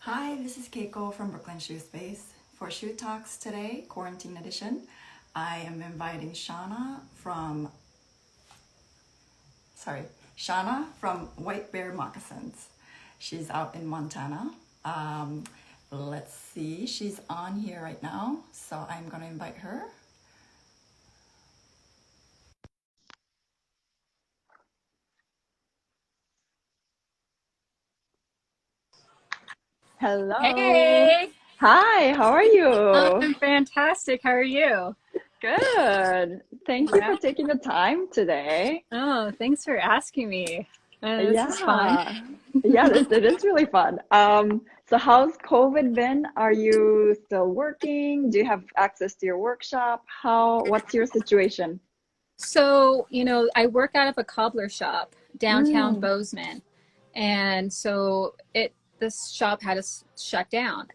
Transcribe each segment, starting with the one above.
Hi, this is Keiko from Brooklyn Shoe Space. For Shoe Talks today, Quarantine Edition, I am inviting Shauna from White Bear Moccasins. She's out in Montana. Let's see, she's on here right now, so I'm going to invite her. Hello. Hey, Hi, how are you? I'm fantastic. How are you? Good. Thank you Yeah. for taking the time today. Oh, thanks for asking me. This is fun. Yeah. Yeah, it is really fun. So how's COVID been? Are you still working? Do you have access to your workshop? What's your situation? So, I work out of a cobbler shop downtown Mm, Bozeman. And so this shop had to shut down.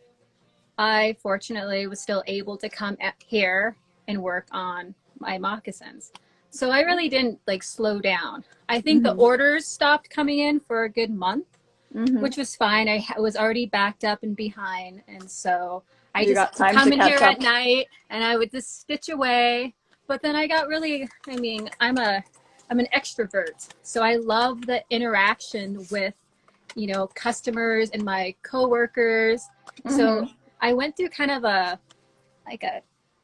I fortunately was still able to come here and work on my moccasins. So I really didn't like slow down. I think the mm-hmm, orders stopped coming in for a good month, mm-hmm. which was fine. I was already backed up and behind, and so I You just got would time to come in here catch at up. night and I would just stitch away. But then I got really, I'm an extrovert, so I love the interaction with customers and my coworkers. So Mm-hmm, I went through kind of a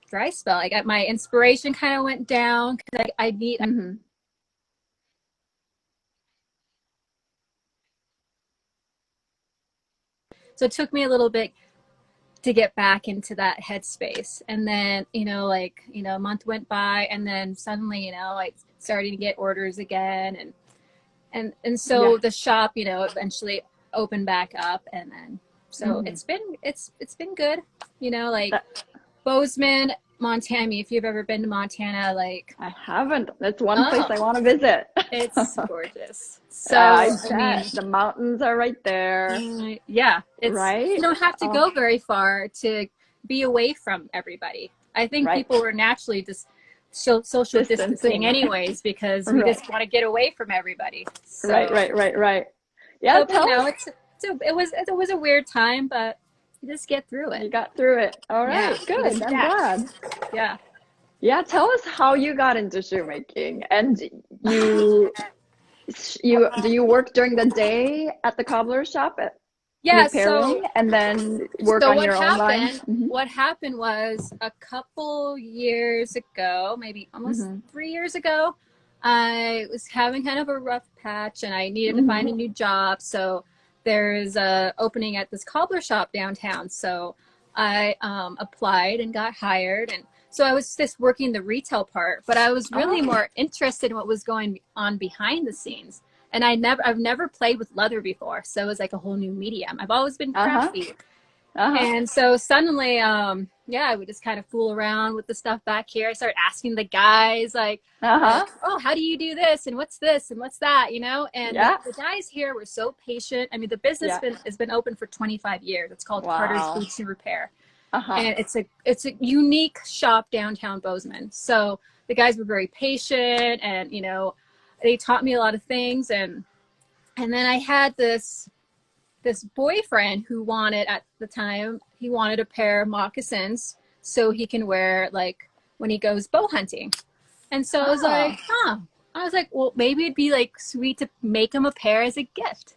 dry spell. I got my inspiration kind of went down because I need. mm-hmm. So it took me a little bit to get back into that headspace. And then, a month went by and then suddenly, I started to get orders again. And Yeah. so the shop, eventually opened back up. And then, so Mm-hmm. it's been good, like That, Bozeman, Montana. I mean, if you've ever been to Montana, like, I haven't. That's one place oh, I want to visit. it's gorgeous. I So, I mean, bet the mountains are right there, yeah, you right? don't have to Oh, go very far to be away from everybody. I think right. people were naturally just social distancing Distancing. anyways because we Right. just want to get away from everybody. Right, So, right, right, right. Yeah, but tell us. it was a weird time, but you just get through it. You got through it. All Yeah, right, you just good. I'm adapt. glad. Yeah. Yeah, tell us how you got into shoemaking. And you you do you work during the day at the cobbler shop at Yeah, repairing and then work so on your own line? Mm-hmm. what happened was a couple years ago, maybe almost Mm-hmm. 3 years ago, I was having kind of a rough patch and I needed to find Mm-hmm. a new job. So there's a opening at this cobbler shop downtown. So I applied and got hired. And so I was just working the retail part, but I was really Oh, more interested in what was going on behind the scenes. And I've never played with leather before. So it was like a whole new medium. I've always been uh-huh. crafty. Uh-huh. And so suddenly, yeah, I would just kind of fool around with the stuff back here. I started asking the guys, Uh-huh. oh, how do you do this? And what's this? And what's that? And Yeah. the guys here were so patient. I mean, the Yeah. has been open for 25 years. It's called Carter's Wow. Boots and Repair. Uh-huh. And it's a unique shop downtown Bozeman. So the guys were very patient and, they taught me a lot of things. And then I had this boyfriend who wanted at the time he wanted a pair of moccasins so he can wear like when he goes bow hunting. And so Oh. I was like, well, maybe it'd be like sweet to make him a pair as a gift.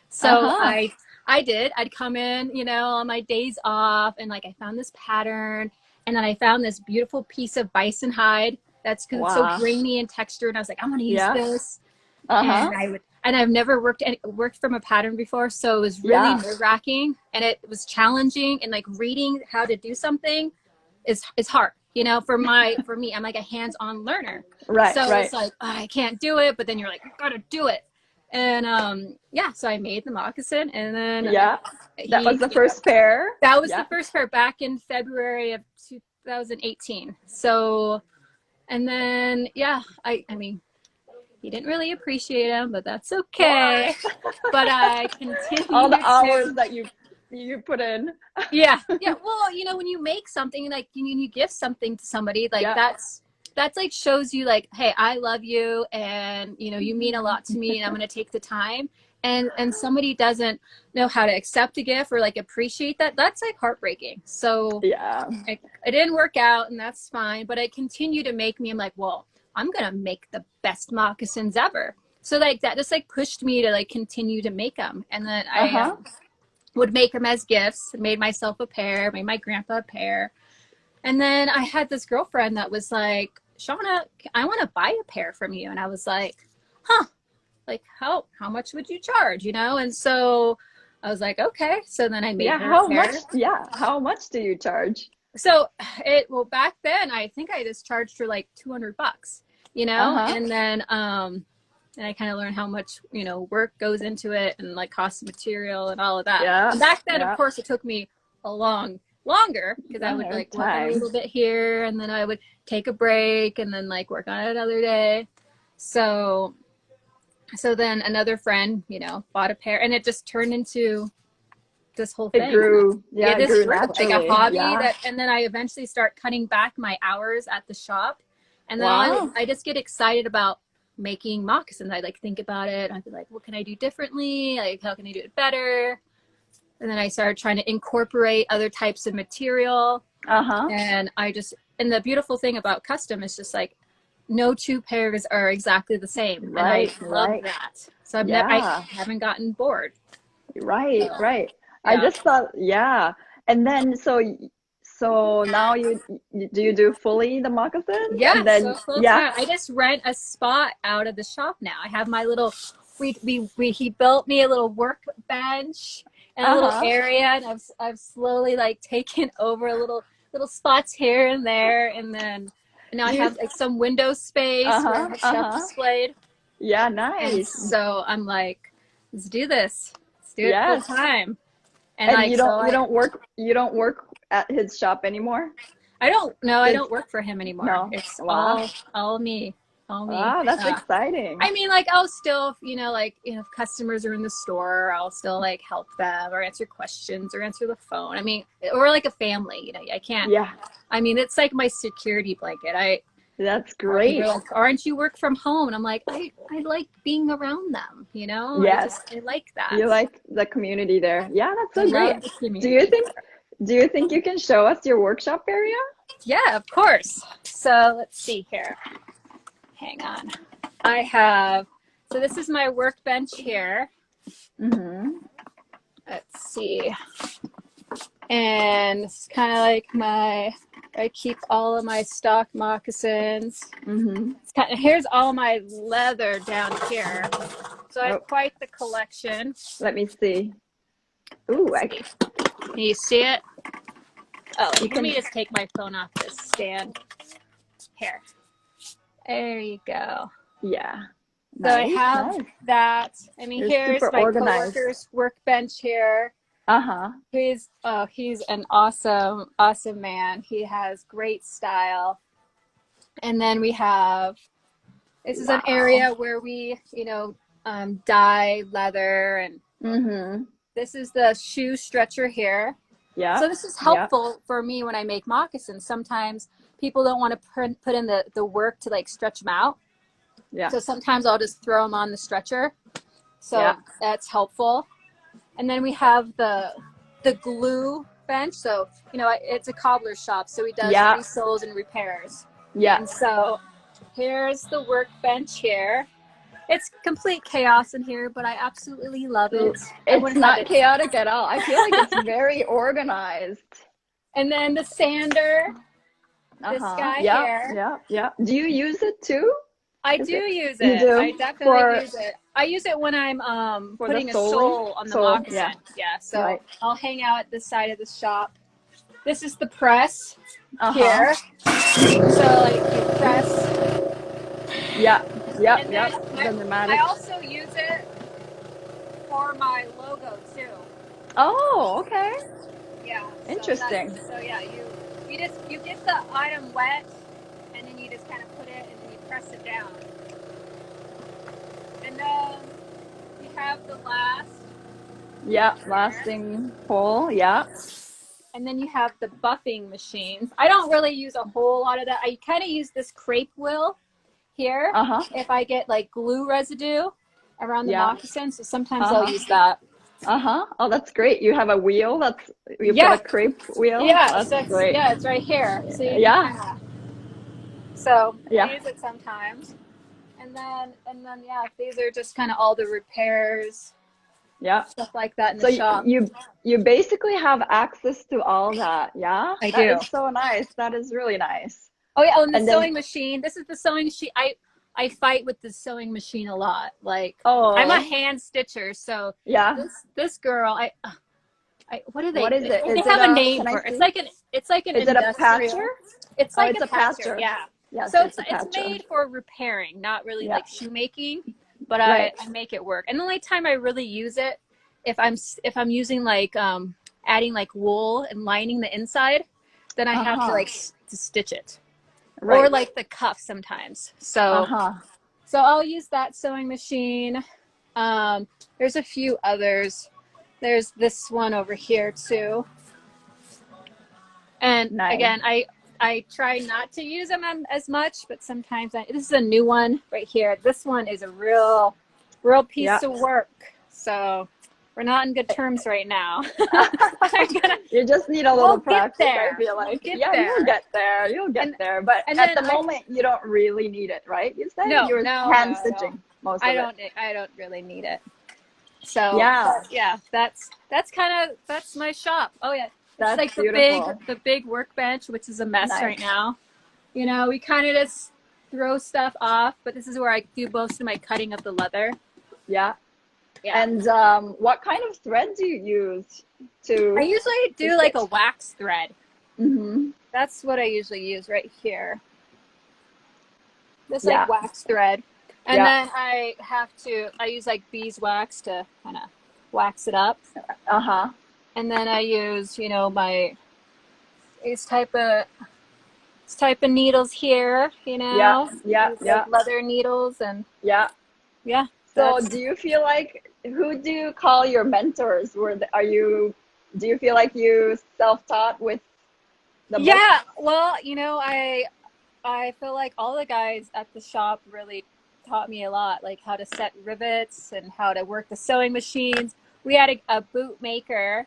So Uh-huh. I did. I'd come in, on my days off and like I found this pattern and then I found this beautiful piece of bison hide that's because it's so Wow. grainy in texture and I was like, I'm gonna use Yeah. this. Uh-huh. And I've never worked from a pattern before, so it was really Yeah. nerve-wracking and it was challenging and like reading how to do something is hard. For me, I'm like a hands-on learner. Right, So it's right. like, oh, I can't do it, but then you're like, you gotta do it. And yeah, so I made the moccasin and then Yeah. That was he the first pair. that was the Yeah. first pair back in February of 2018. So and then yeah, I mean he didn't really appreciate him, but that's okay. What? But I All the continued to, hours that you put in. yeah, yeah. Well, when you make something like you give something to somebody, like Yeah. that's like shows you like, hey, I love you, and you mean a lot to me, and I'm gonna take the time. and somebody doesn't know how to accept a gift or like appreciate that, that's like heartbreaking. So Yeah. it didn't work out, and that's fine, but it continued to make me, I'm like, well, I'm gonna make the best moccasins ever. So like that just like pushed me to like continue to make them. And then I would make them as gifts, made myself a pair, made my grandpa a pair. And then I had this girlfriend that was like, Shauna, I want to buy a pair from you. And I was like, huh, like how much would you charge, you know? And so I was like, okay. So then I made her a pair. How much do you charge? So well, back then I think I just charged her like $200, you know? And then and I kind of learned how much, you know, work goes into it and like cost of material and all of that. Yeah. And back then, of course, it took me longer because I would like work a little bit here, and then I would take a break and then like work on it another day. So then another friend, you know, bought a pair, and it just turned into this whole thing. It grew. Yeah, it grew like a hobby and then I eventually start cutting back my hours at the shop. And then I just get excited about making moccasins. I like think about it. I'd be like, what can I do differently? Like, how can I do it better? And then I started trying to incorporate other types of material. And and the beautiful thing about custom is just like no two pairs are exactly the same. Right. And I love that. So I haven't gotten bored. Right. Yeah. I just thought, And then so now do you do fully the moccasins? Yeah, and then, so full time. I just rent a spot out of the shop now. I have my little, he built me a little workbench and a little area, and I've slowly like taken over little spots here and there, and then now I have like some window space where my stuff displayed. Yeah, nice. And so I'm like, let's do this. Let's do it full time. And like, you don't work at his shop anymore? I don't work for him anymore. No. It's all me. Wow, that's exciting. I mean, like, I'll still, if customers are in the store, I'll still like help them or answer questions or answer the phone. I mean, we're like a family, I can't. Yeah. I mean, it's like my security blanket. That's great. Like, aren't you work from home? And I'm like, I like being around them, Yes. I like that. You like the community there. Yeah, that's so great. Do you think you can show us your workshop area? Yeah, of course. So let's see here. Hang on. So this is my workbench here. Let's see. And it's kind of like I keep all of my stock moccasins. Here's all my leather down here. So I have quite the collection. Let me see. Ooh, Can you see it? Oh, let me just take my phone off this stand. Here. There you go. Yeah. So I have that. I mean, here's my coworker's workbench here. He's an awesome man. He has great style. And then we have, this is an area where we, dye leather, and this is the shoe stretcher here. Yeah. So this is helpful for me when I make moccasins. Sometimes people don't want to put in the work to like stretch them out. Yeah. So sometimes I'll just throw them on the stretcher. So that's helpful. And then we have the glue bench. So, it's a cobbler shop. So he does resoles and repairs. Yeah. And so here's the workbench here. It's complete chaos in here, but I absolutely love it. It's not chaotic at all. I feel like it's very organized. And then the sander, this guy here. Yeah. Do you use it too? I do use it. You do? I definitely use it. I use it when I'm putting a sole on the moccasin. Yeah. So I'll hang out at the side of the shop. This is the press here. So like you press. Yeah. I also use it for my logo too. Oh, okay. Yeah. Interesting. So yeah, you get the item wet, and then you just kind of put it, and then you press it down. And then you have the last. Yeah, lasting hole. Yeah. And then you have the buffing machines. I don't really use a whole lot of that. I kind of use this crepe wheel here if I get like glue residue. around the Yeah. moccasin. So sometimes I'll use that. Oh, that's great. You have a wheel you put Yeah. a crepe wheel. Yeah. That's So it's, great. yeah, it's right here. So you can Yeah. kind of, so I Yeah. use it sometimes. And then, yeah, these are just kind of all the repairs, Yeah. stuff like that in the So shop. you basically have access to all that. Yeah. I That do. is so nice. That is really nice. Oh yeah, oh, and the And then, sewing machine. This is the sewing machine. I fight with the sewing machine a lot. Like I'm a oh, hand stitcher, so yeah. this girl, I what do What is it? they Is it have a a, name can I for it. see? It's like an Is it a patcher? industrial. It's Oh, like it's a a patcher, patcher. yeah. Yes, So it's a it's patcher. made for repairing, not really Yeah. like shoemaking, but Right. I make it work. And the only time I really use it if I'm using like adding like wool and lining the inside, then I have to like to stitch it. Right. Or like the cuff sometimes. So I'll use that sewing machine. There's a few others. There's this one over here too. And Nice. again, I try not to use them as much, but sometimes this is a new one right here. This one is a real piece of work. So we're not in good terms right now. You just need a little practice, there. I feel like. We'll Yeah, there. you'll get there. You'll get there. But at the moment, you don't really need it, right? You said you're hand stitching most of it. I don't really need it. So yeah, that's my shop. Oh yeah, that's it's like beautiful. the big workbench, which is a mess Nice. right now. You know, we kind of just throw stuff off, but this is where I do most of my cutting of the leather. Yeah. Yeah. And what kind of thread do you use to? I usually do like a wax thread. Mm-hmm. That's what I usually use right here. This like wax thread. And then I use like beeswax to kind of wax it up. And then I use, you know, these type of needles here, you know. Like leather needles and yeah. So do you feel like, who do you call your mentors? Do you feel like you self-taught with the book? Yeah, well, you know, I feel like all the guys at the shop really taught me a lot, like how to set rivets and how to work the sewing machines. We had a boot maker.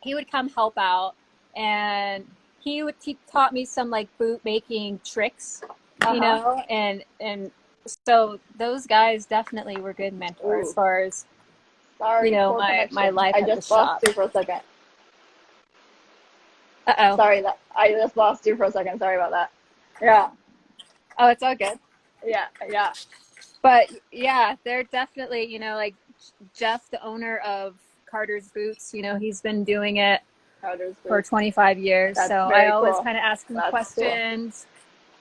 He would come help out, and he taught me some like boot making tricks, you know, and so those guys definitely were good mentors as far as you know my life at the shop. I just lost you for a second. Sorry, I just lost you for a second. Sorry about that. Yeah. Oh, it's all good. Yeah. But yeah, they're definitely, you know, like Jeff, the owner of Carter's Boots, you know, he's been doing it for 25 years. That's so I always cool. kind of ask him questions,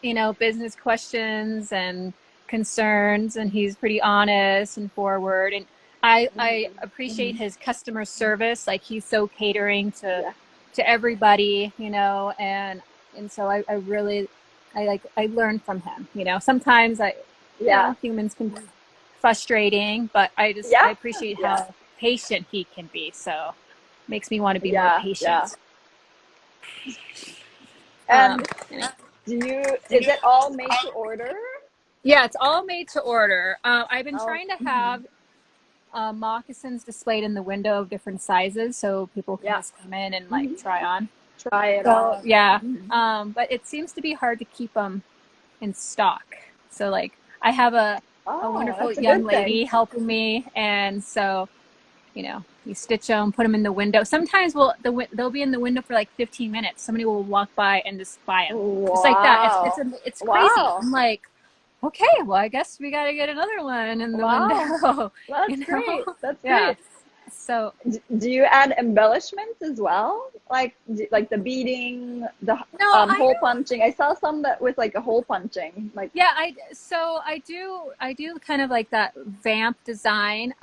you know, business questions and concerns, and he's pretty honest and forward. And I appreciate his customer service. Like he's so catering to everybody, you know, and so I really I learn from him, you know. Sometimes you know, humans can be frustrating, but I appreciate how patient he can be. So makes me want to be more patient. And is it all made to order? Yeah, it's all made to order. I've been trying to have moccasins displayed in the window of different sizes, so people can just come in and like try it on. Yeah. But it seems to be hard to keep them in stock. So like I have a wonderful young lady helping me, and so you know, you stitch them, put them in the window. Sometimes they'll be in the window for like 15 minutes. Somebody will walk by and just buy them, just like that. It's crazy. I'm like, okay, well, I guess we got to get another one in the window. That's great. That's great. So, do you add embellishments as well, like the beading, the hole punching? I saw some that with like a hole punching, like I do kind of like that vamp design,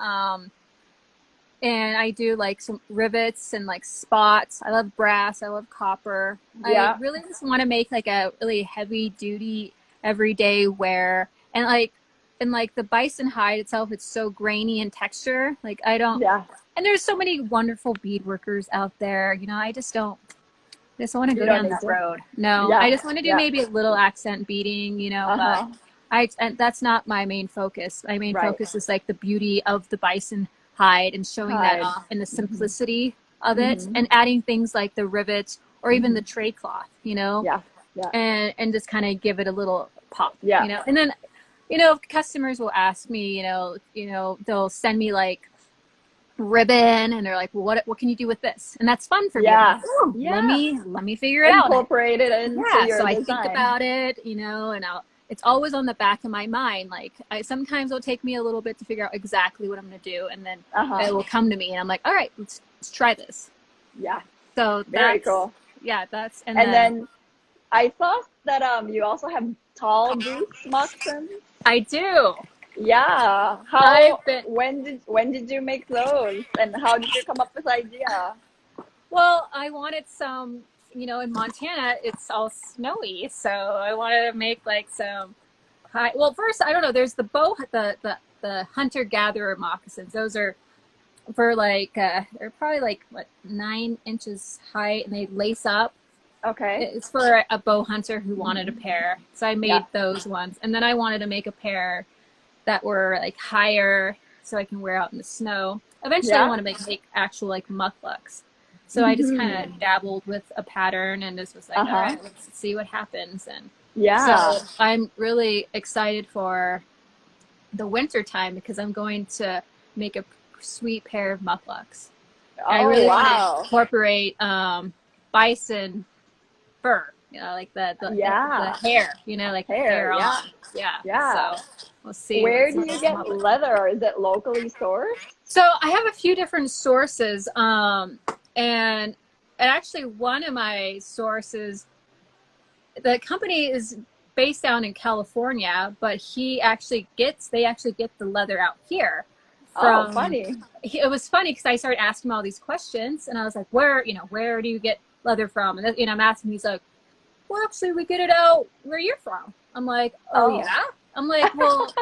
and I do like some rivets and like spots. I love brass. I love copper. I really just want to make like a really heavy duty everyday wear, and like the bison hide itself, it's so grainy in texture. Like I don't. And there's so many wonderful bead workers out there. You know, I just want to go down that road. No, I just want to do maybe a little accent beading, you know, but And that's not my main focus. My main Right. focus is like the beauty of the bison hide and showing that Hide. off and the Mm-hmm. simplicity of it, Mm-hmm. and adding things like the rivets or even Mm-hmm. the tray cloth, you know, Yeah. Yeah. and just kind of give it a little pop, Yeah. you know. And then, you know, customers will ask me, they'll send me like ribbon and they're like, well, what can you do with this? And that's fun for me. I'm like, Yeah. oh, let Yeah. me figure it out. Incorporate it into Yeah, so your I think design. about it, you know, and it's always on the back of my mind. Like sometimes it'll take me a little bit to figure out exactly what I'm going to do, and then it will come to me, and I'm like, all right, let's try this. Yeah. So Very cool. Yeah, that's and then I saw that you also have tall boots moccasins. I do. Yeah. When did you make those, and how did you come up with the idea? Well, I wanted some, you know, in Montana it's all snowy, so I wanted to make like some high. Well, first I don't know. There's the hunter gatherer moccasins. Those are for like they're probably like what 9 inches height, and they lace up. Okay. It's for a bow hunter who wanted a pair, so I made Yeah. those ones, and then I wanted to make a pair that were like higher, so I can wear out in the snow. Eventually, I Yeah. want to make actual like mucklucks. So I just kind Mm-hmm. of dabbled with a pattern and just was like, all right, let's see what happens. And Yeah. so I'm really excited for the winter time because I'm going to make a sweet pair of mucklucks. I Oh, really want to wow. incorporate bison fur, you know, like the hair, you know, like Hair. hair Yeah. on. Yeah. Yeah. So we'll see. Where Let's do see you what I come get up with. leather? Is it locally sourced? So I have a few different sources, and actually one of my sources, the company is based down in California, but they actually get the leather out here Oh, from. funny. It was funny because I started asking him all these questions, and I was like, where do you get leather from? And I'm asking, he's like, well, actually, we get it out where you're from. I'm like, oh yeah. I'm like, well.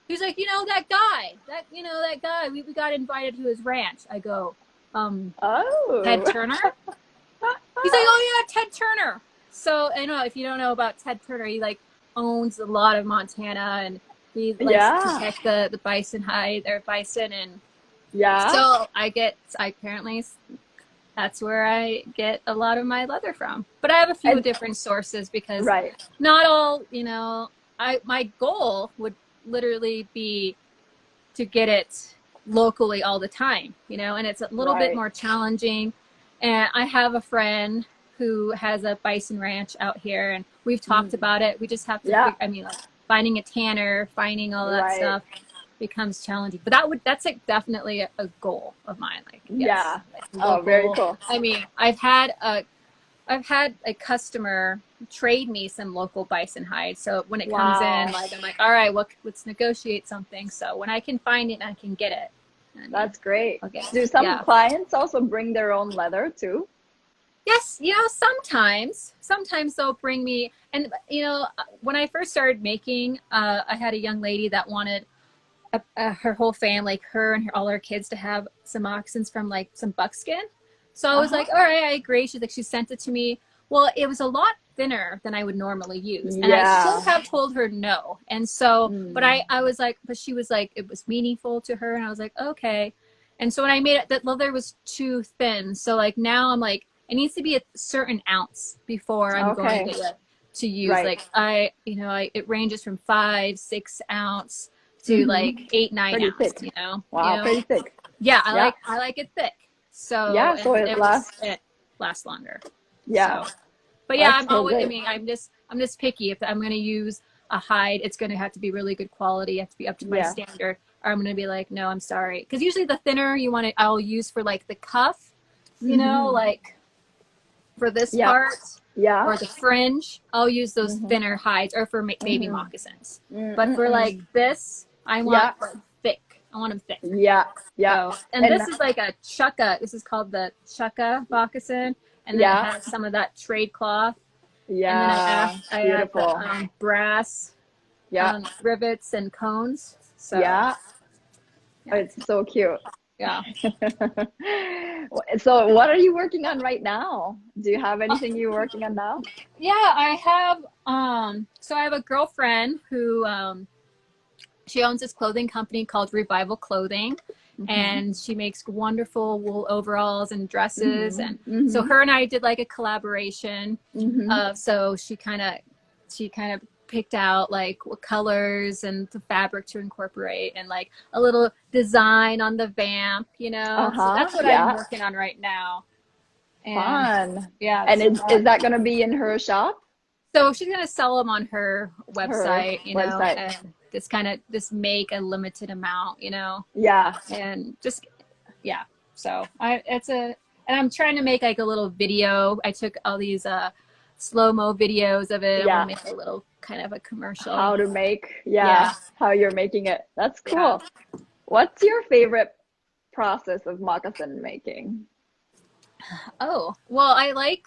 He's like, that guy, we got invited to his ranch. I go, Ted Turner? He's like, oh yeah, Ted Turner. So, I know if you don't know about Ted Turner, he like owns a lot of Montana, and he likes to protect the bison hide, or bison. And so apparently that's where I get a lot of my leather from. But I have a few different sources because not all, my goal would literally be to get it locally all the time, and it's a little bit more challenging. And I have a friend who has a bison ranch out here, and we've talked about it. We just have to finding a tanner, finding all that stuff becomes challenging. But that's like definitely a goal of mine. Like, yes, local. Very cool. I mean, I've had a customer trade me some local bison hide. So when it comes in, like, I'm like, all right, let's negotiate something. So when I can find it, I can get it. That's great. Okay. Do some clients also bring their own leather too? Yes, sometimes they'll bring me, and when I first started making, I had a young lady that wanted her whole family, like her and all her kids, to have some moccasins from like some buckskin. So I was like, all right, I agree. She's like, she sent it to me. Well, it was a lot thinner than I would normally use. And I should have told her no. And so, but I was like, but she was like, it was meaningful to her. And I was like, okay. And so when I made it, that leather was too thin. So like now I'm like, it needs to be a certain ounce before I'm going to use. Like it ranges from 5-6 ounce to like 8-9 pretty ounce, thick. Wow, pretty thick. Yeah, I like it thick. So so it lasts longer. Yeah. So, but yeah, I'm just picky. If I'm going to use a hide, it's going to have to be really good quality. It has to be up to my standard, or I'm going to be like, no, I'm sorry. Because usually the thinner I'll use for like the cuff, like for this part, or the fringe. I'll use those thinner hides, or for baby moccasins. But for like this, I want thick. I want them thick. Yeah. So, and this is like a chukka. This is called the chukka moccasin. And then it has some of that trade cloth. Yeah. And then I have the brass rivets and cones. So it's so cute. Yeah. So what are you working on right now? Do you have anything you're working on now? Yeah, I have so I have a girlfriend who she owns this clothing company called Revival Clothing, and she makes wonderful wool overalls and dresses. And so her and I did like a collaboration. So she kind of picked out like what colors and the fabric to incorporate, and like a little design on the vamp, you know. So that's what I'm working on right now. And Fun. yeah. And is that going to be in her shop? So she's gonna sell them on her website, you know, website. and just make a limited amount, you know. Yeah. And just So and I'm trying to make like a little video. I took all these slow-mo videos of it. I want to make a little kind of a commercial. How to make, how you're making it. That's cool. Yeah. What's your favorite process of moccasin making? Oh, well, I like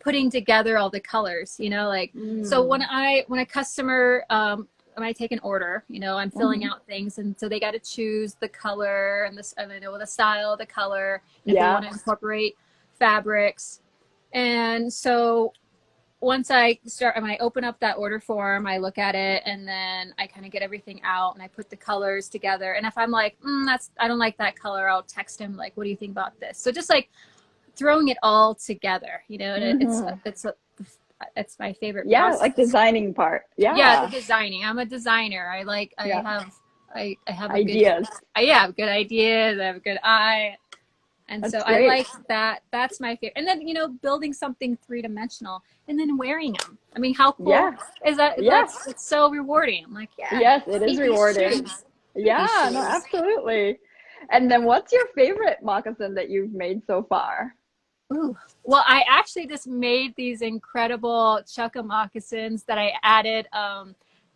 putting together all the colors, you know, like, so when a customer, when I take an order, you know, I'm filling out things, and so they got to choose the color and I know the style, the color, if they want to incorporate fabrics. And so when I open up that order form, I look at it, and then I kind of get everything out, and I put the colors together. And if I'm like, I don't like that color, I'll text him like, what do you think about this? So just like throwing it all together, you know, and it's my favorite process. Like designing part. The designing. I'm a designer. I have ideas. I have good ideas. I have a good eye. And that's so great. I like that. That's my favorite. And then, you know, building something three-dimensional and then wearing them. I mean, how cool is that? It's so rewarding. I'm like, yes, it is rewarding. Yeah, no, absolutely. And then what's your favorite moccasin that you've made so far? Ooh. Well, I actually just made these incredible chukka moccasins that I added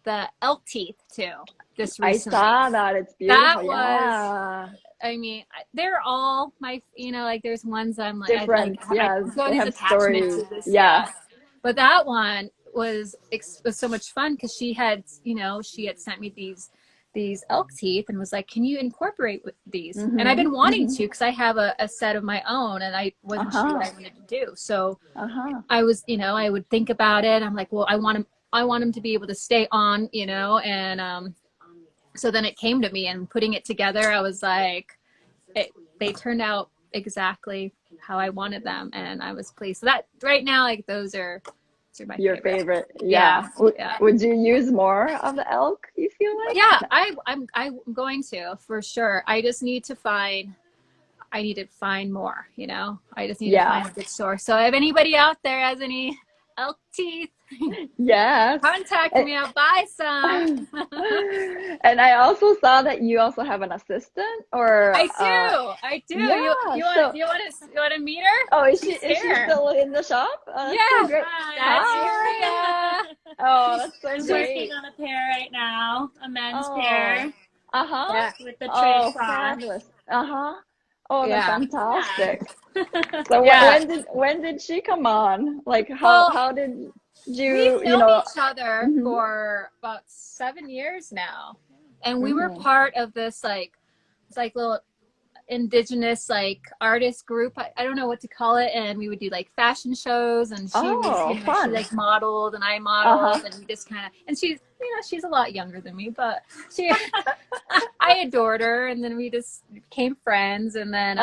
the elk teeth to this recently. I saw that. It's beautiful. That was, I mean, they're all my, you know, like there's ones I'm like, different, I these attachments stories. to this, but that one was so much fun because she had sent me these elk teeth and was like, can you incorporate with these? And I've been wanting to, because I have a set of my own, and I wasn't sure what I wanted to do. So I was, you know, I would think about it. I'm like, well, I want them to be able to stay on, you know, and so then it came to me, and putting it together, I was like, they turned out exactly how I wanted them, and I was pleased. So that right now, like those are my favorite. Yeah. Would you use more of the elk, you feel like? Yeah, I'm going to, for sure. I just need to find more, you know. I just need to find a good source. So if anybody out there has any elk teeth, contact me. I'll buy some. And I also saw that you also have an assistant, or I do. Yeah, you want to meet her? Oh, is she still in the shop? Yeah, that's Maria. Oh, that's so I'm great. working on a pair right now, a men's pair. With the tray cloth. Oh, that's fantastic. So when did she come on? Like how did we've known each other for about 7 years now, and we were part of this little indigenous artist group. I don't know what to call it, and we would do fashion shows, and she was she modeled and I modeled, and we just kind of, and she's a lot younger than me, but I adored her, and then we just became friends, and then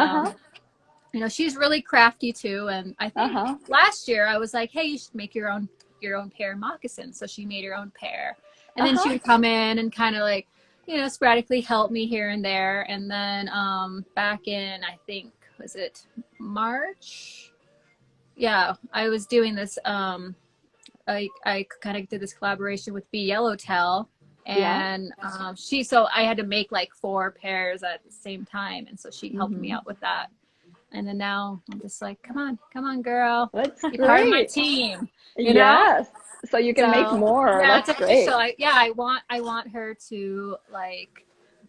she's really crafty too, and I think last year I was like, hey, you should make your own pair of moccasins. So she made her own pair, and then she would come in and kind of sporadically help me here and there. And then back in, I think, was it March? Yeah, I was doing this. I kind of did this collaboration with B Yellowtail, and so I had to make 4 pairs at the same time, and so she helped me out with that. And then now I'm just like, come on, girl. That's Be part of my team. You know? So you can make more. Yeah, that's great. Official. I want her to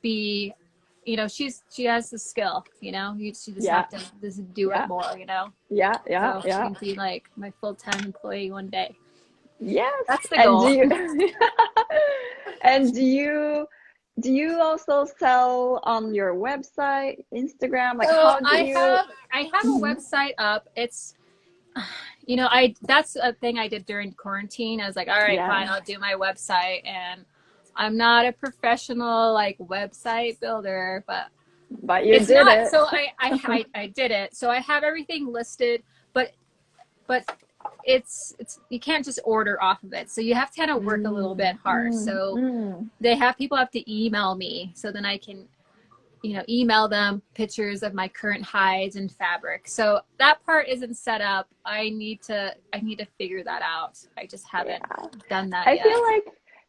be, she has the skill, she just have to just do it more, So she can be my full-time employee one day. Yes. That's the goal. And do you do you also sell on your website, Instagram? Like, So how do you? I have a website up. It's, you know, that's a thing I did during quarantine. I was like, all right, fine, I'll do my website. And I'm not a professional like website builder, but you it's did not. it. So I did it. So I have everything listed, but it's you can't just order off of it. So you have to kind of work a little bit hard. So people have to email me, so then I can, you know, email them pictures of my current hides and fabric. So that part isn't set up. I need to figure that out. I just haven't done that yet. I feel like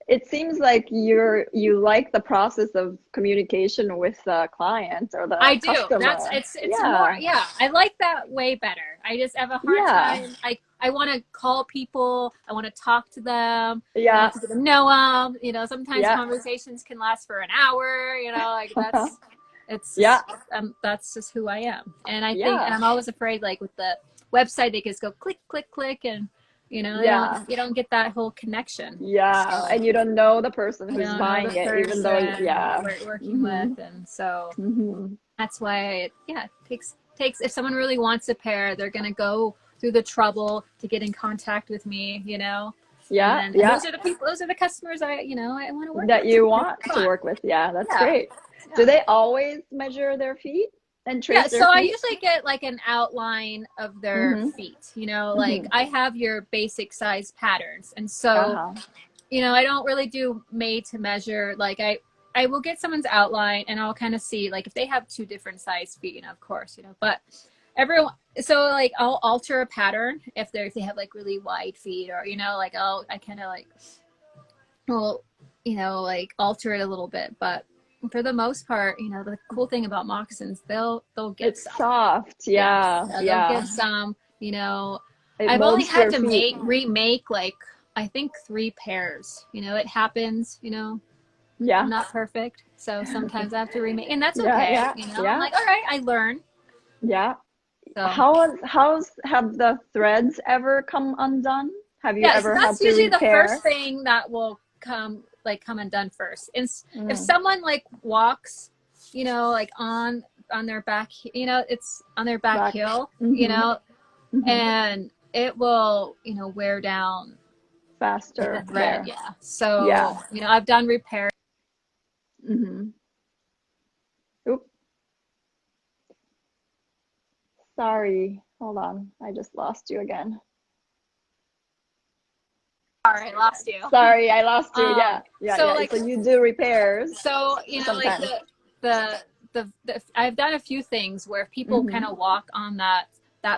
it seems like you like the process of communication with the client or the customer. It's more, I like that way better. I just have a hard time. I want to call people. I want to talk to them. I want to get to know them. You know, sometimes conversations can last for an hour. You know, like that's just who I am. And I think, and I'm always afraid, like with the website, they just go click, click, click, and you know, you don't get that whole connection. So, and you don't know the person who's buying it, even though we're working with, and so that's why it takes. If someone really wants a pair, they're gonna go through the trouble to get in contact with me. You know. And those are the people. Those are the customers I want to work with. That you want to work with. Yeah, that's great. Yeah. Do they always measure their feet and trace their feet? I usually get like an outline of their feet, you know, like I have your basic size patterns. And so, you know, I don't really do made to measure. Like I will get someone's outline and I'll kind of see like if they have two different size feet, you know, of course, you know, but everyone, so like I'll alter a pattern if they have like really wide feet, or, you know, like I kind of like, well, you know, like alter it a little bit, but for the most part, you know, the cool thing about moccasins, they'll get it's soft. They'll get some, you know. I've only had to remake like I think 3 pairs. You know, it happens, you know. I'm not perfect, so sometimes I have to remake, and that's okay. You know, I'm like, all right, I learn. So have the threads ever come undone? Have you ever had to repair? That's usually the first thing that will come undone first. If someone like walks, you know, like on their back, you know, it's on their back heel, you know, and it will, you know, wear down faster. The thread, So, you know, I've done repair. Oop. Sorry, hold on. I just lost you again. Sorry, I lost you. Sorry, I lost you. So you do repairs. So, you know, sometimes. Like the I've done a few things where people kind of walk on that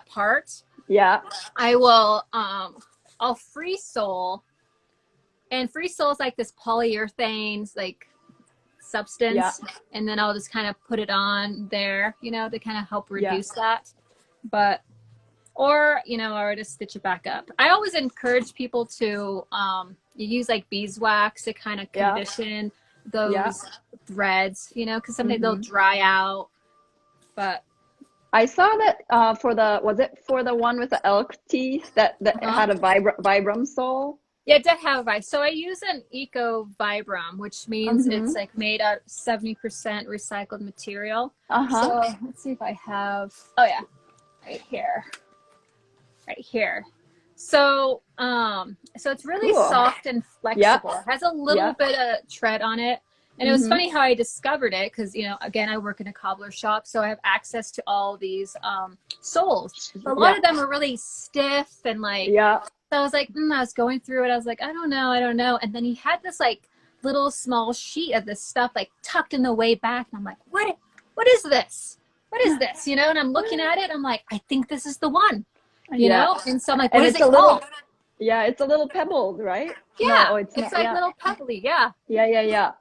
part. I will I'll free sole, and free sole is like this polyurethane like substance, and then I'll just kind of put it on there, you know, to kind of help reduce that. But or, you know, or just stitch it back up. I always encourage people to you use like beeswax to kind of condition those threads, you know, because sometimes they'll dry out. But I saw that for the one with the elk teeth that had a Vibram sole? Yeah, it did have a Vibram. So I use an Eco Vibram, which means it's like made out of 70% recycled material. So let's see if I have. Oh yeah, right here. So so it's really soft and flexible. It has a little bit of tread on it. And it was funny how I discovered it, because, you know, again, I work in a cobbler shop, so I have access to all these soles. But a lot of them are really stiff and like, so I was like, I was going through it. I was like, I don't know. And then he had this like little small sheet of this stuff like tucked in the way back. And I'm like, what is this? What is this? You know, and I'm looking at it. I'm like, I think this is the one, you know? And so I'm like, what is it called? It's a little pebbled, right? Yeah, no, it's like little pebbly. Yeah.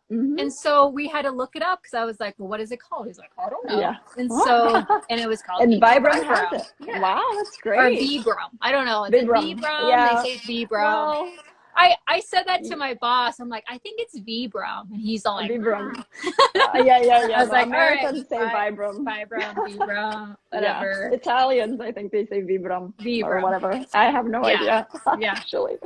And so we had to look it up, because I was like, well, what is it called? He's like, I don't know. And so, and it was called Vibram has it. Wow, that's great. Or Vibram. I don't know. It's Vibram. They say Vibram. Well, I said that to my boss. I'm like, I think it's Vibram. And he's all like, Vibram. I was like, Americans say Vibram. Vibram, whatever. Italians, I think they say Vibram. Or whatever. I have no idea. Actually.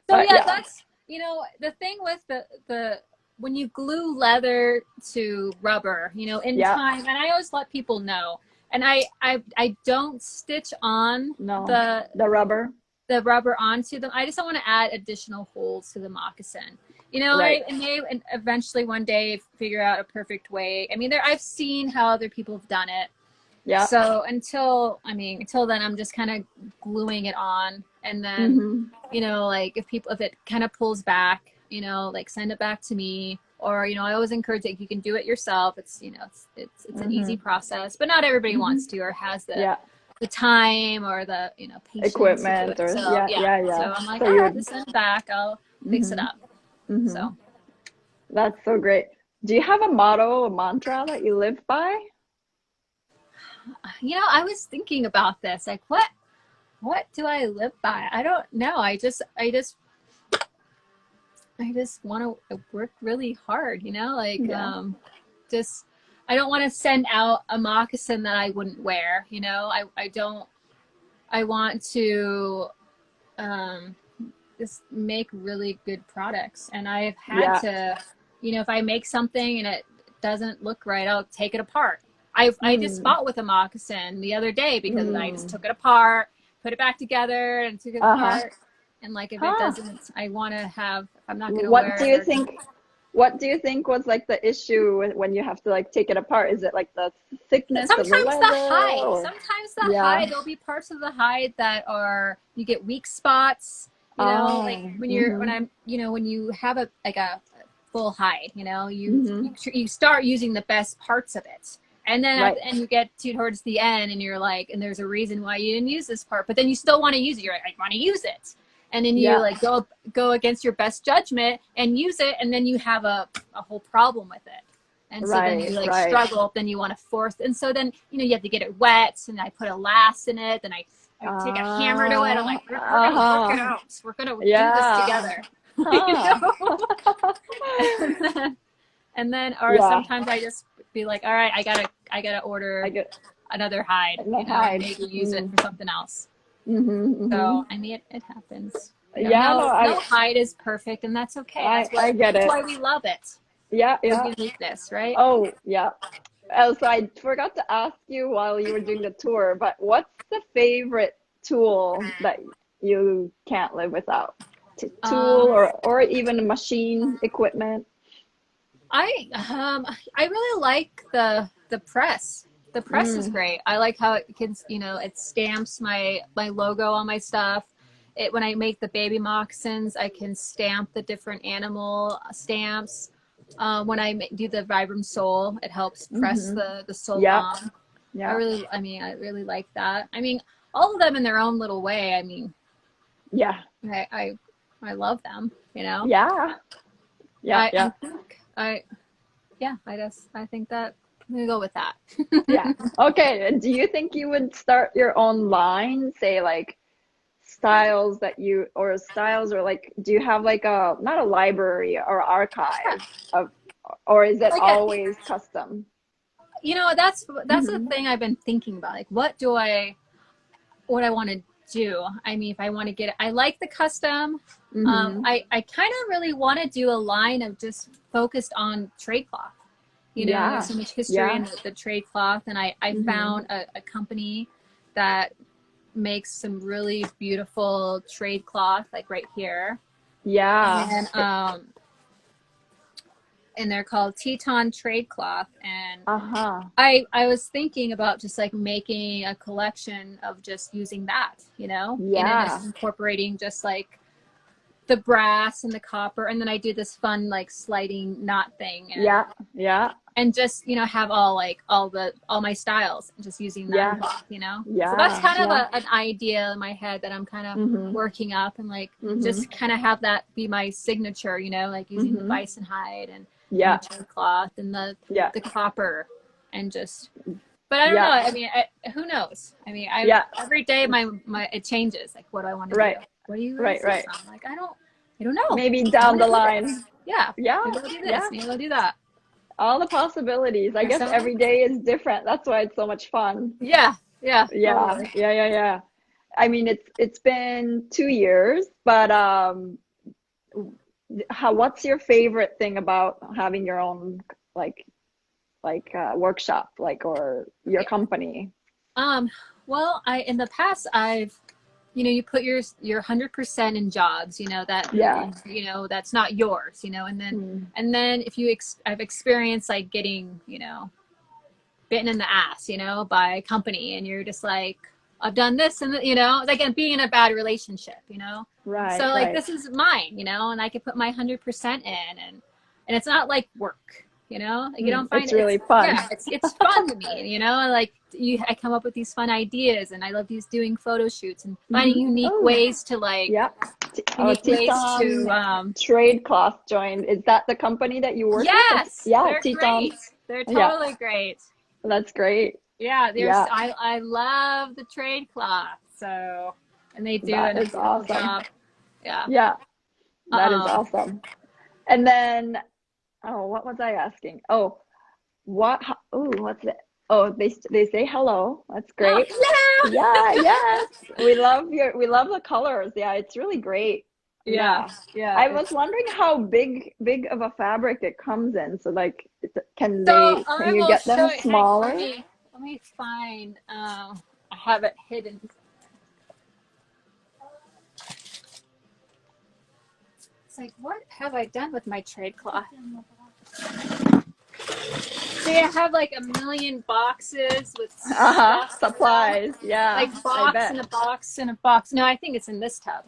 So that's, you know, the thing with the when you glue leather to rubber, you know, in time, and I always let people know, and I don't stitch on the rubber onto them. I just don't want to add additional holes to the moccasin. You know, I may eventually one day figure out a perfect way. I mean, I've seen how other people have done it. Yeah. So until then, I'm just kind of gluing it on, and then you know, like if it kind of pulls back, you know, like send it back to me, or you know, I always encourage it. You can do it yourself. It's, you know, it's an easy process, but not everybody wants to or has the time or the, you know, patience equipment or so I'm like, all right, just send it back. I'll fix it up. So that's so great. Do you have a motto, a mantra that you live by? You know, I was thinking about this, like what do I live by? I don't know. I just want to work really hard, you know, like just I don't want to send out a moccasin that I wouldn't wear, you know. I want to just make really good products, and I've had to, you know, if I make something and it doesn't look right, I'll take it apart. I just fought with a moccasin the other day because I just took it apart, put it back together, and took it apart. And like, if it doesn't, I'm not going to wear it. What do you think was like the issue when you have to like take it apart? Is it like the thickness of the leather? Sometimes the hide, there'll be parts of the hide that you get weak spots, you know, like when you have a full hide, you know, you start using the best parts of it. And then and you get towards the end and you're like, and there's a reason why you didn't use this part, but then you still want to use it. You're like, I want to use it. And then you like go against your best judgment and use it. And then you have a whole problem with it. And so then you like struggle, then you want to force. And so then, you know, you have to get it wet. And I put a last in it. And I take a hammer to it. I'm like, we're going to work it out. We're going to do this together. And then, sometimes I just be like, all right, I gotta order another hide, maybe use it for something else. So I mean, it happens. No hide is perfect, and that's okay. I get it. That's why we love it. Uniqueness, right? Oh yeah. So I forgot to ask you while you were doing the tour, but what's the favorite tool that you can't live without? Tool or even a machine equipment? I really like the press. The press is great. I like how it can, you know, it stamps my logo on my stuff. When I make the baby moccasins, I can stamp the different animal stamps. When I do the Vibram sole, it helps press the sole on. I really like that. I mean, all of them in their own little way. I mean, I love them, you know. I think that I'm gonna go with that. Okay. And do you think you would start your own line, say like styles or like, do you have like not a library or archive or is it like always custom? You know, that's the thing I've been thinking about. Like, what I want to do. I mean, if I want to get it, I like the custom. I kind of really want to do a line of just focused on trade cloth. You know, there's so much history in the trade cloth, and I found a company that makes some really beautiful trade cloth, like right here. And they're called Teton Trade Cloth, and I was thinking about just like making a collection of just using that, you know, and just incorporating just like the brass and the copper, and then I do this fun like sliding knot thing, and and just, you know, have all my styles just using that cloth, you know. So that's kind of an idea in my head that I'm kind of working up, and like just kind of have that be my signature, you know, like using the bison hide and the trade cloth and the copper, and just, but I don't know. I mean, who knows? I mean, every day my it changes. Like, what do I want to do? What do you I'm like, I don't know. Maybe down the line. Maybe I'll do this. Maybe I'll do that. All the possibilities. I guess every day is different. That's why it's so much fun. I mean, it's been 2 years, but what's your favorite thing about having your own workshop, or your company? Well, in the past I've, you put your 100% in jobs, that, that's not yours, and then if I've experienced like getting, bitten in the ass, by a company, and you're just like, I've done this, and like, and being in a bad relationship, Right. So like, right. this is mine, and I can put my 100% in, and it's not like work, like, you don't find it's really fun. Yeah, it's fun to me, like I come up with these fun ideas, and I love doing photo shoots and finding unique ways to like, unique ways to Trade Cloth joined. Is that the company that you work with? Yes, Yeah, they're great. They're totally great. That's great. Yeah, I love the trade cloth. So, and they do That a is awesome. job. Yeah. Yeah, that is awesome. And then, what was I asking? Oh, what's it? Oh, they say hello. That's great. Oh, yeah, yes. We love the colors. Yeah, it's really great. Yeah. I was wondering how big of a fabric it comes in. So like, can you get them smaller? Let me find. I have it hidden. It's like, what have I done with my trade cloth? See, I have like a million boxes with supplies. Yeah, like box and a box and a box. No, I think it's in this tub.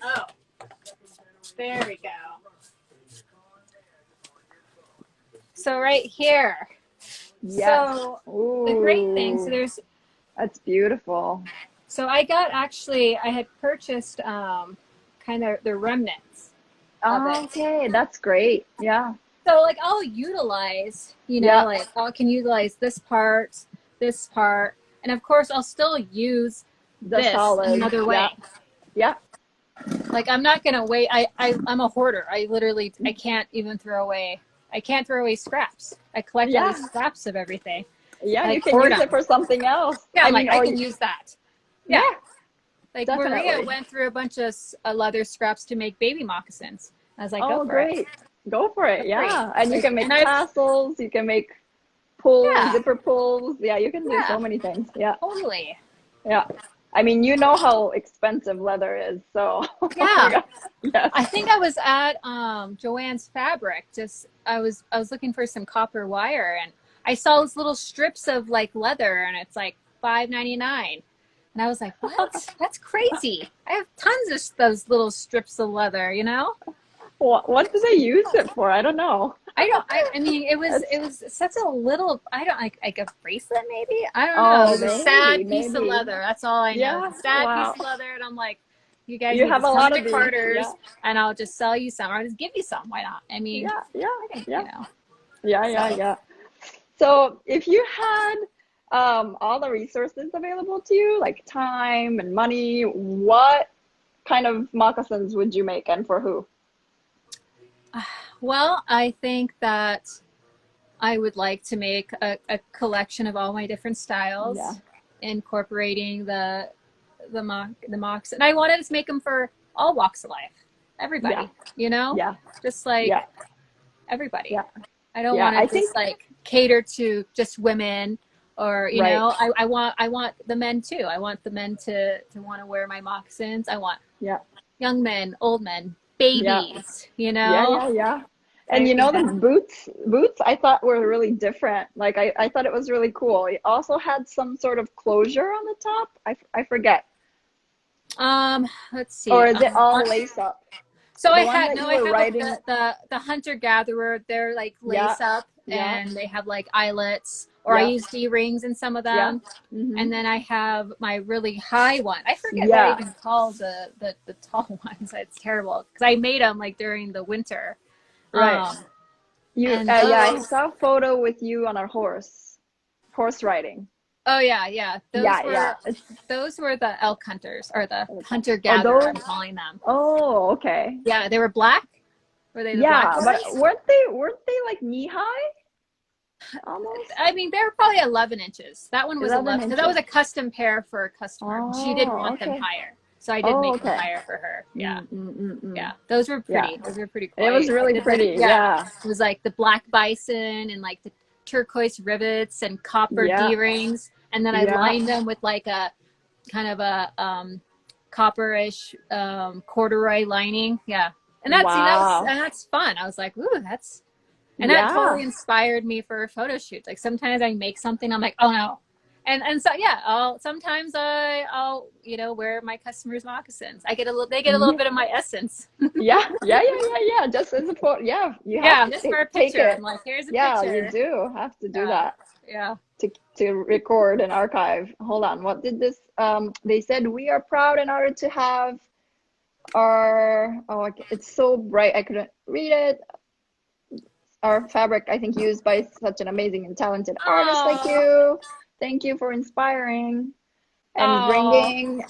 Oh, there we go. So right here. Yes. So the great thing, that's beautiful. So I had purchased kind of the remnants of it. Okay, that's great. Yeah. So like, I'll utilize, like, I can utilize this part, and of course I'll still use this another way. Yeah. Like, I'm not gonna wait. I'm a hoarder. I can't even throw away. I can't throw away scraps. I collect all these scraps of everything. Yeah, you can use it for something else. Yeah, I can use that. Yeah. Like, definitely. Maria went through a bunch of leather scraps to make baby moccasins. I was like, go for it. Go for it. Yeah. And you can make tassels, you can make pulls, zipper pulls. Yeah, you can do so many things. Yeah. Totally. Yeah. I mean, you know how expensive leather is, so. Yeah. Yes. I think I was at Joanne's Fabric. I was looking for some copper wire, and I saw those little strips of like leather, and it's like $5.99. And I was like, what? That's crazy. I have tons of those little strips of leather, What do they use it for? I don't know. I mean, it was such a little, I don't like a bracelet maybe? I don't know. It was a sad piece of leather. That's all I know. Yeah. Sad piece of leather. And I'm like, you guys have a lot of Carters, and I'll just sell you some, or I'll just give you some. Why not? I mean, Yeah. So if you had all the resources available to you, like time and money, what kind of moccasins would you make, and for who? Well, I think that I would like to make a collection of all my different styles, incorporating the mocks. And I wanted to make them for all walks of life, everybody, just like everybody. Yeah. I don't want to just like cater to just women, or I want the men too. I want the men to want to wear my moccasins. I want young men, old men, babies, Yeah. And the boots I thought were really different. Like I thought it was really cool. It also had some sort of closure on the top. I forget. Let's see. Or is it all lace up? So I have the hunter gatherer. They're like lace up, and they have like eyelets, or I use D-rings in some of them. Yeah. Mm-hmm. And then I have my really high one. I forget what I even call the tall ones. It's terrible because I made them like during the winter. Right. I saw a photo with you on a horse riding. Oh yeah. Those were the elk hunters, or the hunter gatherer. I'm calling them. Oh, okay. Yeah, they were black. Were they the black ones? But weren't they like knee high? Almost. I mean, they were probably 11 inches. That one was 11 because that was a custom pair for a customer. She didn't want them higher. So I did make okay. a hire for her. Yeah. Yeah. Mm. Those were pretty. Yeah. Those were pretty cool. It was really pretty. Yeah. It was like the black bison and like the turquoise rivets and copper Yeah. D-rings. And then I lined them with like a kind of a copperish corduroy lining. Yeah. And that's, and that's fun. I was like, ooh, that's, and that totally inspired me for a photo shoot. Like sometimes I make something, I'm like, oh no. And so, yeah, sometimes I'll, wear my customers' moccasins. They get a little bit of my essence. Yeah. Just as a photo. Yeah. You have just to for a picture. take it. I'm like, here's a picture. Yeah, you do have to do that. Yeah. To record and archive. Hold on. What did this, they said, we are proud in order to have it's so bright. I couldn't read it. Our fabric, I think, used by such an amazing and talented artist like you. Thank you for inspiring and bringing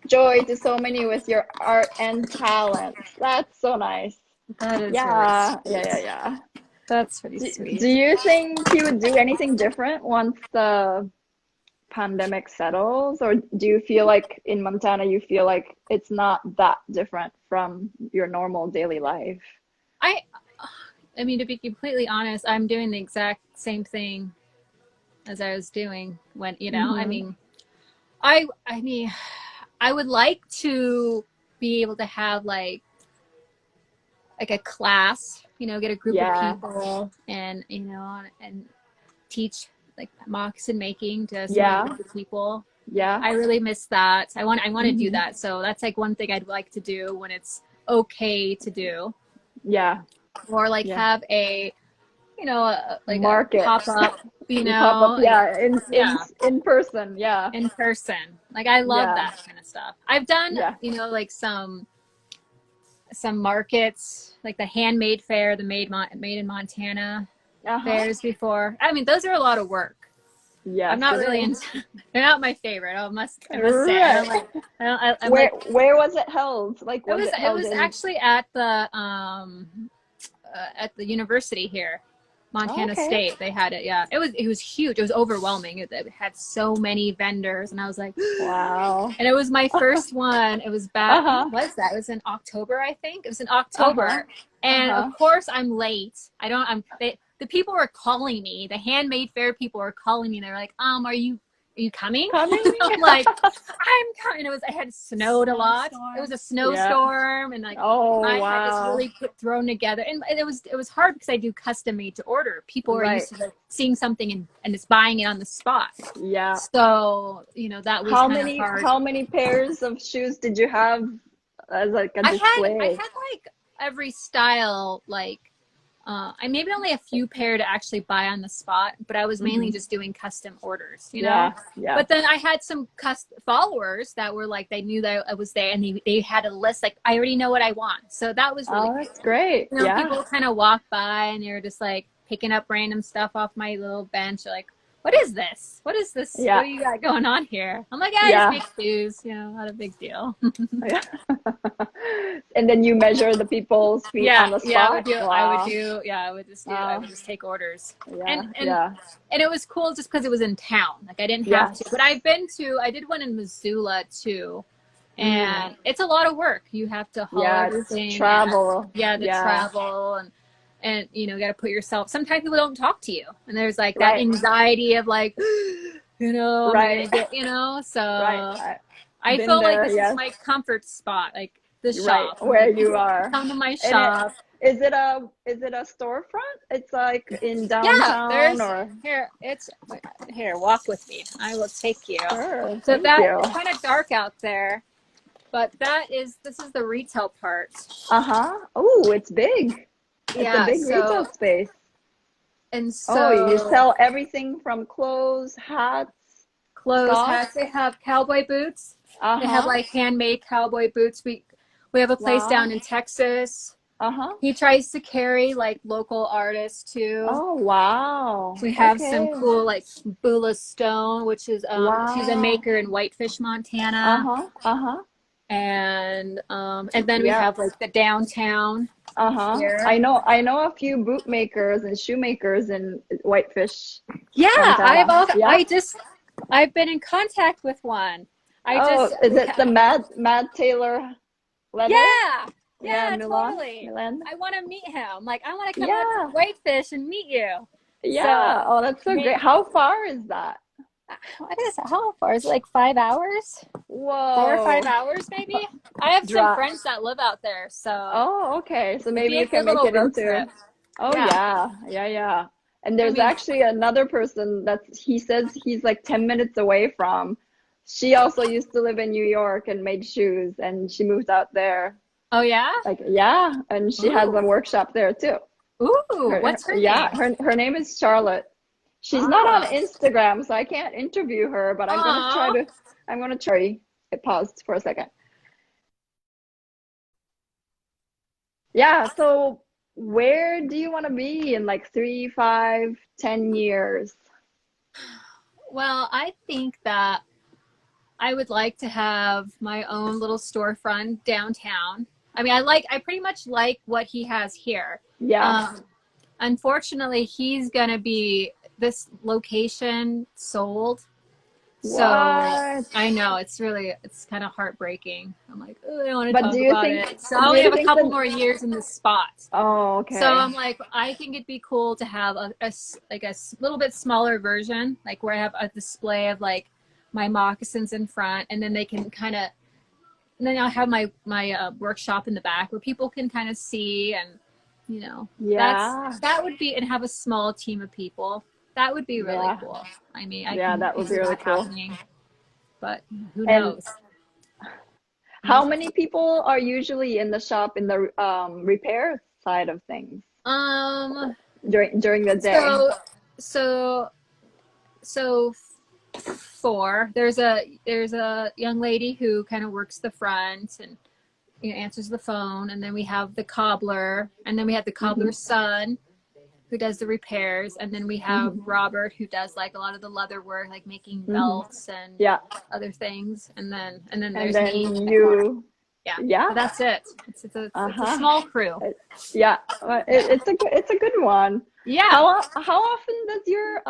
joy to so many with your art and talent. That's so nice. That is yeah. That's pretty sweet. Do you think you would do anything different once the pandemic settles, or do you feel like in Montana you feel like it's not that different from your normal daily life? I mean, to be completely honest, I'm doing the exact same thing as I was doing when, I mean, I would like to be able to have like a class, get a group of people and, and teach like moccasin making to some group of people. Yeah. I really miss that. I want to do that. So that's like one thing I'd like to do when it's okay to do. Yeah. Or like have a, like market a pop-up, pop-up, in person. Yeah. In person. Like I love that kind of stuff. I've done, like some markets, like the handmade fair, the made in Montana fairs before. I mean, those are a lot of work. Yeah, I'm not really into. They're not my favorite. I must say. Where was it held? Like, it was actually at the university here, Montana State. They had it. Yeah, it was huge. It was overwhelming. It had so many vendors, and I was like, wow. And it was my first one. It was back. What was that? It was in October, I think. It was in October, and of course I'm late. The people were calling me. The handmade fair people were calling me. They're like, are you coming? I'm like, I'm coming. I had snowed a lot. It was a snowstorm, and like I had this really thrown together. And it was hard because I do custom made to order. People are used to like, seeing something and just buying it on the spot. Yeah. So that was hard. How many pairs of shoes did you have as like a display? I had like every style, like. I maybe only a few pair to actually buy on the spot, but I was mainly just doing custom orders, Yeah. But then I had some followers that were like, they knew that I was there, and they had a list, like, I already know what I want. So that was really cool. That's great. People kind of walk by and they're just like picking up random stuff off my little bench. They're like, what is this? What is this? Yeah. What do you got going on here? I'm like, I just make shoes, not a big deal. And then you measure the people's feet on the spot? Yeah, I would just take orders. Yeah, and it was cool just because it was in town. Like I didn't have to, but I did one in Missoula too. And it's a lot of work. You have to haul everything. Travel. Travel and you got to put yourself. Sometimes people don't talk to you, and there's like that anxiety of like, So I feel like this is my comfort spot, like the shop where you are. Come to my shop. Is it a storefront? It's like in downtown here. Walk with me. I will take you. Sure, so it's kind of dark out there, but this is the retail part. Oh, it's big. It's a big retail space. And so you sell everything from clothes, hats. They have cowboy boots. They have like handmade cowboy boots. We have a place down in Texas. He tries to carry like local artists too. Oh wow. We have some cool like Bula Stone, which is she's a maker in Whitefish, Montana. And then we have like the downtown. I know a few boot makers and shoemakers in Whitefish. Yeah, I've been in contact with one. Is it the Matt Taylor leather? Yeah. Yeah, Yeah, Milan. totally. Milan. I want to meet him. Like, I want to come Yeah. out to Whitefish and meet you. Yeah. So, Oh, that's so great. How far is that? what is it? How far? Is it like 5 hours? Whoa. 4 or 5 hours, maybe? I have some friends that live out there, so. Oh, okay. So maybe you can make make it road into. trip. Oh, Yeah. yeah. And there's actually another person he says he's like 10 minutes away from. She also used to live in New York and made shoes, and she moved out there. Oh, yeah? Like, yeah, and she has a workshop there too. Ooh, what's her name? Yeah, her name is Charlotte. She's not on Instagram, so I can't interview her, but I'm gonna try. It paused for a second. Yeah, so where do you want to be in like 3, 5, 10 years? Well, I think that I would like to have my own little storefront downtown. I mean, I pretty much like what he has here. Yeah. Unfortunately, he's gonna be this location sold. So I know it's kind of heartbreaking. I'm like, oh, I don't want to talk about it. So I only have a couple more years in this spot. Oh, okay. So I'm like, I think it'd be cool to have a little bit smaller version, like where I have a display of like my moccasins in front, and then they can kind of, and then I'll have my workshop in the back where people can kind of see, and you know, that would be, and have a small team of people. That would be really cool. I mean, that would be really cool. But who knows? How many people are usually in the shop in the repair side of things? During the day. So 4. There's a young lady who kind of works the front and answers the phone, and then we have the cobbler, and then we have the cobbler's son who does the repairs, and then we have Robert who does like a lot of the leather work, like making belts and other things, and then there's me. You. Yeah. But that's it. It's a small crew. It's a good one. Yeah. How often does your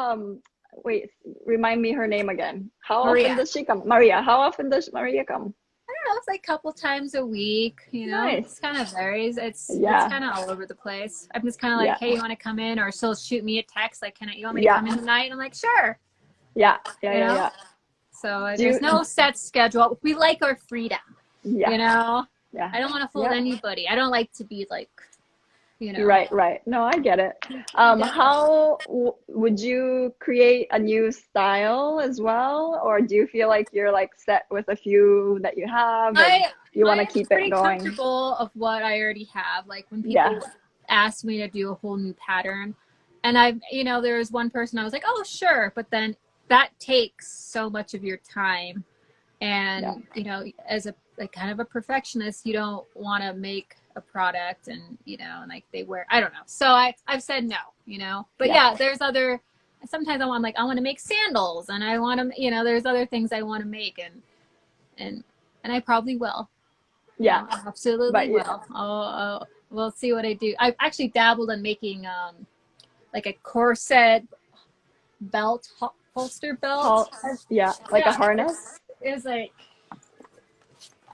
remind me her name again? Often does she come? Maria. How often does Maria come? I don't know, it's like a couple times a week, Nice. It kind of varies. It's kind of all over the place. I'm just kind of like, hey, you want to come in? Or she'll shoot me a text like, you want me to come in tonight? And I'm like, sure. Yeah. So there's no set schedule. We like our freedom, Yeah. I don't want to fool anybody. I don't like to be like, Right. No, I get it. How would you create a new style as well, or do you feel like you're like set with a few that you have and you want to keep it going? I'm pretty comfortable of what I already have. Like when people ask me to do a whole new pattern, and there was one person I was like, oh sure, but then that takes so much of your time, and as a kind of a perfectionist, you don't want to make a product and like they wear, I don't know, so I've said no, but there's other, sometimes I want to make sandals, and I want to there's other things I want to make, and I probably will. Absolutely will. We'll see what I do. I've actually dabbled in making like a corset belt, holster belt. Like a harness. It's like,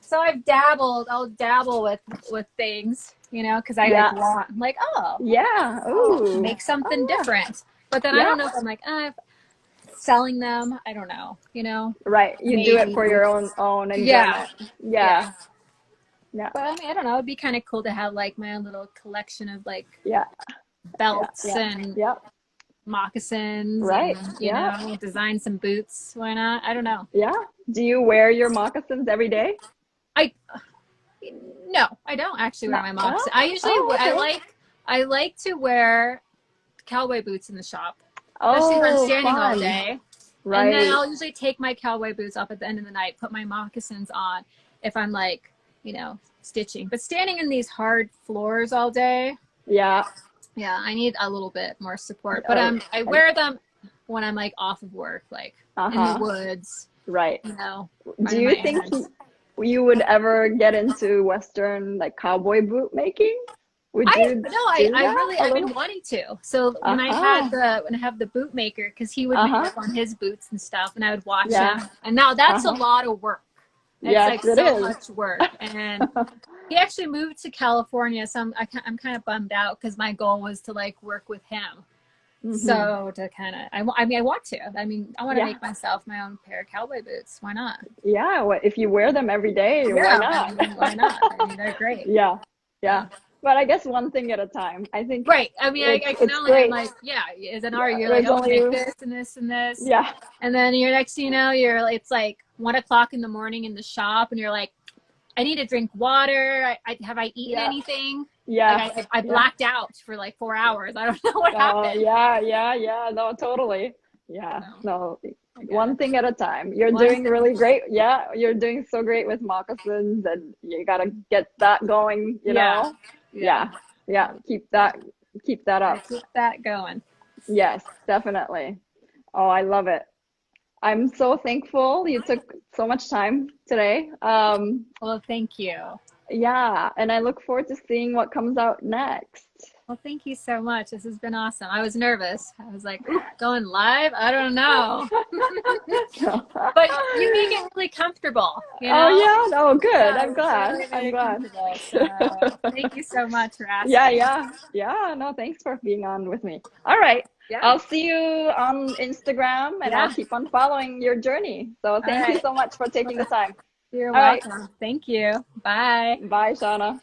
so I'll dabble with things, because I want, I'm like, make something different. But then I don't know if I'm like, selling them. I don't know, Right. You do it for your own enjoyment. Yeah. But I mean, I don't know. It'd be kind of cool to have like my own little collection of like belts and moccasins. Right. And, design some boots. Why not? I don't know. Yeah. Do you wear your moccasins every day? No, I don't actually wear my moccasins. I usually I like to wear cowboy boots in the shop, especially if I'm standing all day. Right. And then I'll usually take my cowboy boots off at the end of the night, put my moccasins on if I'm like, stitching. But standing in these hard floors all day. Yeah, I need a little bit more support. But I wear them when I'm like off of work, like in the woods. Right. Do you think you would ever get into Western like cowboy boot making? I've been wanting to. So when I have the boot maker, because he would make up on his boots and stuff, and I would watch him. And now that's a lot of work. It's Yes, like it so is. much work. And he actually moved to California, so I'm kind of bummed out because my goal was to like work with him. So to kind of, I mean, I want to. I mean, I want to make myself my own pair of cowboy boots. Why not? Yeah, if you wear them every day, why not? I mean, why not? I mean, they're great. Yeah. But I guess one thing at a time. I think. Right. I mean, I can only, I'm like, as an art, you're like, oh, make this and this and this. Yeah. And then you're next, it's like 1 o'clock in the morning in the shop, and you're like, I need to drink water. Have I eaten anything? Yeah. Like I blacked out for like 4 hours. I don't know what happened. Yeah. No, totally. Yeah. No, one thing at a time. You're doing really great. Yeah. You're doing so great with moccasins, and you got to get that going, you know? Yeah. Keep that up. Keep that going. Yes, definitely. Oh, I love it. I'm so thankful you took so much time today. Well, thank you. Yeah, and I look forward to seeing what comes out next. Well, thank you so much. This has been awesome. I was nervous. I was like, going live? I don't know. But you make it really comfortable, you know? Oh, yeah. Oh, good. Yeah, I'm glad. really, I'm really glad. So, thank you so much for asking. Yeah. No, thanks for being on with me. All right. Yeah. I'll see you on Instagram, and I'll keep on following your journey. So thank you so much for taking the time. You're welcome. Thank you. Bye. Bye, Shauna.